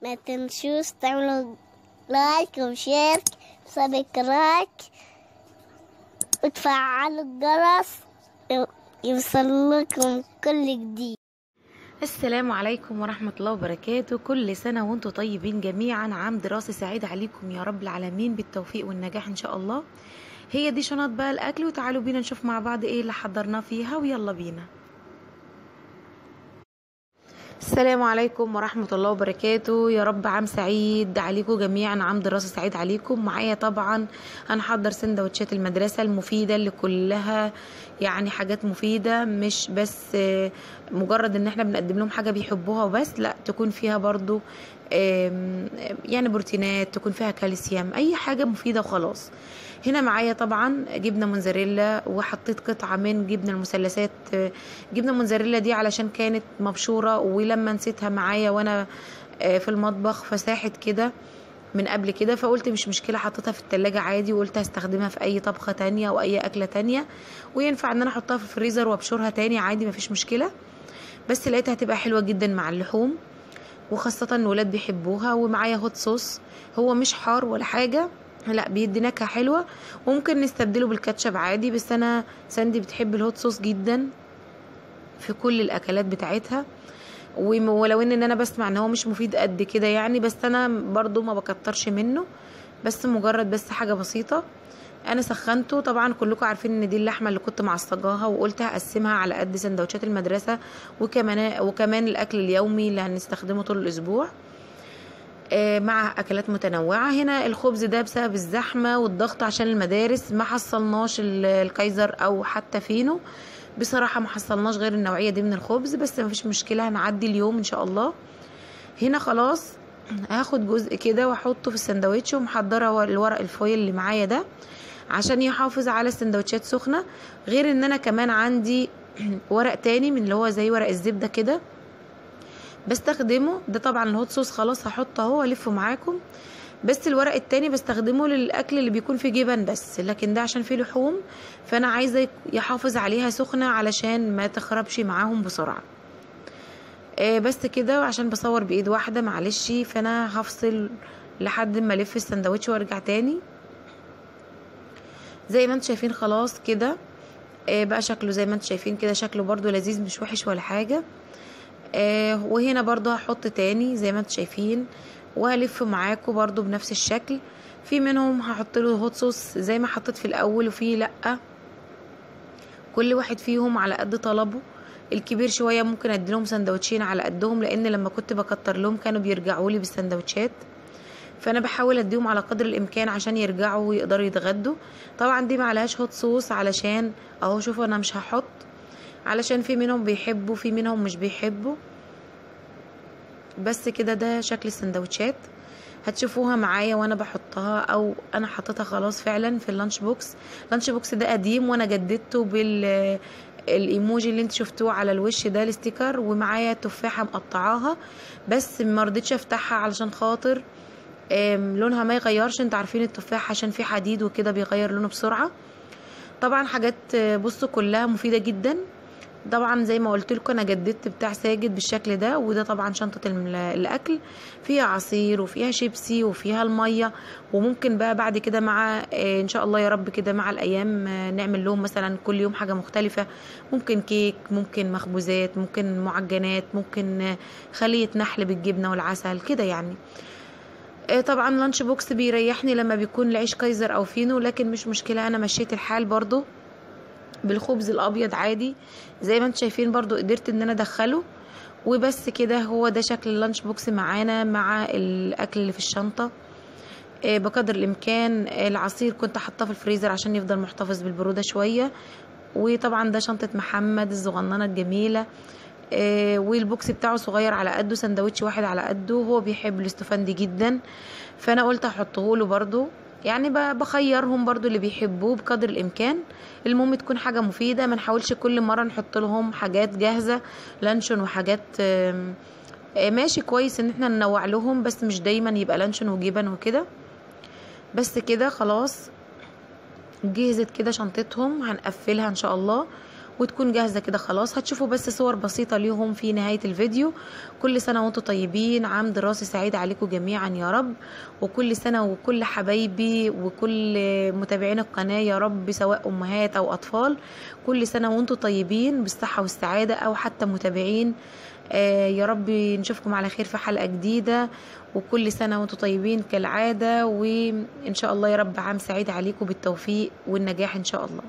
ما تنسوش تعملوا لايك وشير وسبسكرايب وتفعلوا الجرس يوصل لكم كل جديد. السلام عليكم ورحمة الله وبركاته. كل سنة وانتم طيبين جميعا. عام دراسي سعيد عليكم يا رب العالمين بالتوفيق والنجاح ان شاء الله. هي دي شنط بقى الاكل، وتعالوا بينا نشوف مع بعض ايه اللي حضرناه فيها، ويلا بينا. السلام عليكم ورحمة الله وبركاته. يا رب عام سعيد عليكم جميعا، عام دراسي سعيد عليكم. معايا طبعا هنحضر سندوتشات المدرسة المفيدة اللي كلها يعني حاجات مفيدة، مش بس مجرد ان احنا بنقدم لهم حاجة بيحبوها وبس، لا تكون فيها برضو يعني بروتينات، تكون فيها كالسيوم، اي حاجة مفيدة وخلاص. هنا معايا طبعا جبنه موزاريلا، وحطيت قطعه من جبنه المثلثات. جبنه موزاريلا دي علشان كانت مبشوره، ولما نسيتها معايا وانا في المطبخ فساحت كده من قبل كده، فقلت مش مشكله، حطيتها في التلاجة عادي، وقلت هستخدمها في اي طبخه تانية او اي اكله تانية، وينفع ان انا احطها في الفريزر وابشرها تاني عادي مفيش مشكله. بس لقيتها هتبقى حلوه جدا مع اللحوم، وخاصه ان الولاد بيحبوها. ومعايا هوت صوص، هو مش حار ولا حاجه، لا بيدي نكهه حلوه، وممكن نستبدله بالكاتشب عادي، بس انا ساندي بتحب الهوت صوص جدا في كل الاكلات بتاعتها. ولو ان انا بسمع ان هو مش مفيد قد كده يعني، بس انا برضو ما بكترش منه، بس مجرد بس حاجه بسيطه. انا سخنته طبعا، كلكم عارفين ان دي اللحمه اللي كنت معصجاها، وقلت هقسمها على قد سندوتشات المدرسه، وكمان الاكل اليومي اللي هنستخدمه طول الاسبوع مع اكلات متنوعه. هنا الخبز ده بسبب الزحمه والضغط عشان المدارس ما حصلناش الكايزر او حتى فينو، بصراحه ما حصلناش غير النوعيه دي من الخبز، بس ما فيش مشكله هنعدي اليوم ان شاء الله. هنا خلاص هاخد جزء كده واحطه في السندوتش، ومحضره الورق الفويل اللي معايا ده عشان يحافظ على السندوتشات سخنه. غير ان انا كمان عندي ورق تاني من اللي هو زي ورق الزبده كده بستخدمه، ده طبعا الهوت صوص خلاص هحطه اهو والفه معاكم، بس الورق التاني بستخدمه للاكل اللي بيكون فيه جبن بس، لكن ده عشان فيه لحوم فانا عايزه يحافظ عليها سخنه علشان ما تخربش معاهم بسرعه. بس كده، عشان بصور بايد واحده معلش، فانا هفصل لحد ما الف السندوتش وارجع تاني. زي ما انتم شايفين خلاص كده بقى شكله زي ما انتم شايفين كده، شكله برضو لذيذ مش وحش ولا حاجه. وهنا برضو هحط تاني زي ما انتم شايفين، وهلف معاكم برضو بنفس الشكل. في منهم هحط له هوت صوص زي ما حطيت في الاول، وفي لا، كل واحد فيهم على قد طلبه. الكبير شويه ممكن اديلهم سندوتشين على قدهم، لان لما كنت بكتر لهم كانوا بيرجعوا لي بالسندوتشات، فانا بحاول اديهم على قدر الامكان عشان يرجعوا ويقدروا يتغدوا. طبعا دي معلهاش هوت صوص علشان اهو شوفوا انا مش هحط، علشان في منهم بيحبوا في منهم مش بيحبوا. بس كده ده شكل السندوتشات، هتشوفوها معايا وانا بحطها، او انا حطيتها خلاص فعلا في اللانش بوكس. اللانش بوكس ده قديم وانا جددته الايموجي اللي انت شفتوه على الوش ده الستيكر، ومعايا تفاحه مقطعاها، بس ما رضيتش افتحها علشان خاطر لونها ما يغيرش. انت عارفين التفاح عشان فيه حديد وكده بيغير لونه بسرعه. طبعا حاجات بصوا كلها مفيده جدا. طبعا زي ما قلت لكم انا جددت بتاع ساجد بالشكل ده، وده طبعا شنطه الاكل فيها عصير وفيها شيبسي وفيها الميه، وممكن بقى بعد كده مع ان شاء الله يا رب كده مع الايام نعمل لهم مثلا كل يوم حاجه مختلفه، ممكن كيك، ممكن مخبوزات، ممكن معجنات، ممكن خليه نحل بالجبنه والعسل كده يعني. طبعا لانش بوكس بيريحني لما بيكون العيش كايزر او فينو، لكن مش مشكله، انا مشيت الحال برضو بالخبز الابيض عادي زي ما انتم شايفين، برضو قدرت ان انا ادخله. وبس كده، هو ده شكل اللانش بوكس معانا مع الاكل اللي في الشنطه. بقدر الامكان العصير كنت حاطاه في الفريزر عشان يفضل محتفظ بالبروده شويه. وطبعا ده شنطه محمد الصغننه الجميله، والبوكس بتاعه صغير على قده، سندوتش واحد على قده، هو بيحب الاستفندي جدا، فانا قلت احطه له برضو. يعني بخيرهم برضو اللي بيحبوه بقدر الامكان. المهم تكون حاجه مفيده، ما نحاولش كل مره نحط لهم حاجات جاهزه لانشون وحاجات ماشي كويس ان احنا ننوع لهم، بس مش دايما يبقى لانشون وجبن وكده. بس كده خلاص جهزت كده شنطتهم، هنقفلها ان شاء الله وتكون جاهزة كده خلاص. هتشوفوا بس صور بسيطة ليهم في نهاية الفيديو. كل سنة وانتم طيبين، عام دراسي سعيد عليكم جميعا يا رب. وكل سنة وكل حبايبي وكل متابعين القناة يا رب، سواء أمهات أو أطفال، كل سنة وانتم طيبين بالصحة والسعادة، أو حتى متابعين. يا رب نشوفكم على خير في حلقة جديدة، وكل سنة وانتم طيبين كالعادة، وإن شاء الله يا رب عام سعيد عليكم بالتوفيق والنجاح إن شاء الله.